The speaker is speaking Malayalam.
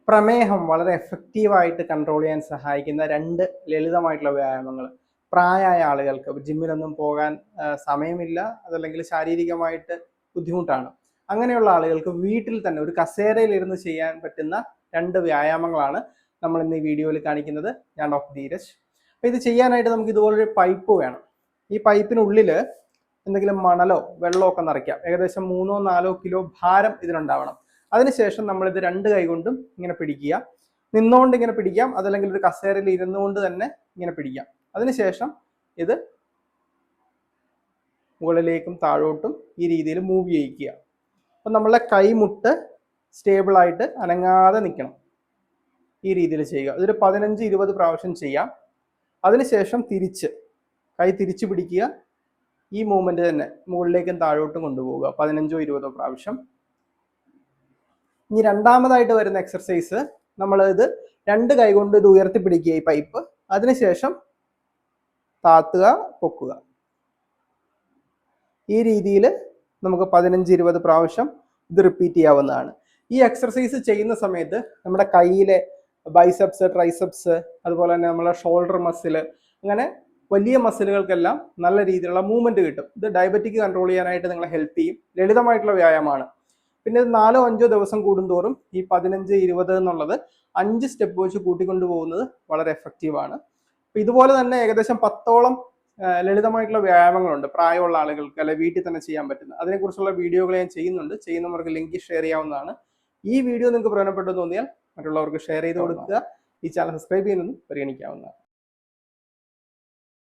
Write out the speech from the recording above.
പ്രമേഹം വളരെ എഫക്റ്റീവായിട്ട് കൺട്രോൾ ചെയ്യാൻ സഹായിക്കുന്ന 2 ലളിതമായിട്ടുള്ള വ്യായാമങ്ങൾ. പ്രായമായ ആളുകൾക്ക് ജിമ്മിലൊന്നും പോകാൻ സമയമില്ല, അതല്ലെങ്കിൽ ശാരീരികമായിട്ട് ബുദ്ധിമുട്ടാണ്, അങ്ങനെയുള്ള ആളുകൾക്ക് വീട്ടിൽ തന്നെ ഒരു കസേരയിലിരുന്ന് ചെയ്യാൻ പറ്റുന്ന 2 വ്യായാമങ്ങളാണ് നമ്മൾ ഇന്ന് ഈ വീഡിയോയിൽ കാണിക്കുന്നത്. ഞാൻ ഡോക്ടർ ധീരജ്. അപ്പോൾ ഇത് ചെയ്യാനായിട്ട് നമുക്ക് ഇതുപോലൊരു പൈപ്പ് വേണം. ഈ പൈപ്പിനുള്ളിൽ എന്തെങ്കിലും മണലോ വെള്ളമോ ഒക്കെ നിറയ്ക്കാം. ഏകദേശം 3-4 കിലോ ഭാരം ഇതിനുണ്ടാവണം. അതിനുശേഷം നമ്മളിത് 2 കൈ കൊണ്ടും ഇങ്ങനെ പിടിക്കുക. നിന്നുകൊണ്ട് ഇങ്ങനെ പിടിക്കാം, അതല്ലെങ്കിൽ ഒരു കസേരയിൽ ഇരുന്നുകൊണ്ട് തന്നെ ഇങ്ങനെ പിടിക്കാം. അതിനുശേഷം ഇത് മുകളിലേക്കും താഴോട്ടും ഈ രീതിയിൽ മൂവ് ചെയ്യിക്കുക. അപ്പം നമ്മളെ കൈമുട്ട് സ്റ്റേബിളായിട്ട് അനങ്ങാതെ നിൽക്കണം. ഈ രീതിയിൽ ചെയ്യുക. ഇതൊരു 15-20 പ്രാവശ്യം ചെയ്യാം. അതിനുശേഷം കൈ തിരിച്ച് പിടിക്കുക. ഈ മൂവ്മെന്റ് തന്നെ മുകളിലേക്കും താഴോട്ടും കൊണ്ടുപോവുക 15-20 പ്രാവശ്യം. ഇനി രണ്ടാമതായിട്ട് വരുന്ന എക്സർസൈസ്, നമ്മൾ ഇത് 2 കൈ കൊണ്ട് ഇത് ഉയർത്തിപ്പിടിക്കുക ഈ പൈപ്പ്. അതിനുശേഷം താത്തുക, പൊക്കുക. ഈ രീതിയിൽ നമുക്ക് 15-20 പ്രാവശ്യം ഇത് റിപ്പീറ്റ് ചെയ്യാവുന്നതാണ്. ഈ എക്സർസൈസ് ചെയ്യുന്ന സമയത്ത് നമ്മുടെ കയ്യിലെ ബൈസെപ്സ്, ട്രൈസെപ്സ്, അതുപോലെ തന്നെ നമ്മളെ ഷോൾഡർ മസിൽ, അങ്ങനെ വലിയ മസിലുകൾക്കെല്ലാം നല്ല രീതിയിലുള്ള മൂവ്മെന്റ് കിട്ടും. ഇത് ഡയബറ്റിക് കൺട്രോൾ ചെയ്യാനായിട്ട് നിങ്ങളെ ഹെൽപ്പ് ചെയ്യും. ലളിതമായിട്ടുള്ള വ്യായാമമാണ്. പിന്നെ 4-5 ദിവസം കൂടുന്തോറും ഈ 15-20 എന്നുള്ളത് 5 സ്റ്റെപ്പ് വെച്ച് കൂട്ടിക്കൊണ്ടു പോകുന്നത് വളരെ എഫക്റ്റീവാണ്. അപ്പം ഇതുപോലെ തന്നെ ഏകദേശം 10ഓളം ലളിതമായിട്ടുള്ള വ്യായാമങ്ങളുണ്ട് പ്രായമുള്ള ആളുകൾക്ക്, അല്ലെ വീട്ടിൽ തന്നെ ചെയ്യാൻ പറ്റുന്ന. അതിനെക്കുറിച്ചുള്ള വീഡിയോകൾ ഞാൻ ചെയ്യുന്നുണ്ട്. ചെയ്യുന്നവർക്ക് ലിങ്ക് ഷെയർ ചെയ്യാവുന്നതാണ്. ഈ വീഡിയോ നിങ്ങൾക്ക് പ്രയോജനപ്പെട്ടു തോന്നിയാൽ മറ്റുള്ളവർക്ക് ഷെയർ ചെയ്ത് കൊടുക്കുക. ഈ ചാനൽ സബ്സ്ക്രൈബ് ചെയ്യുന്നതും പരിഗണിക്കാവുന്നതാണ്.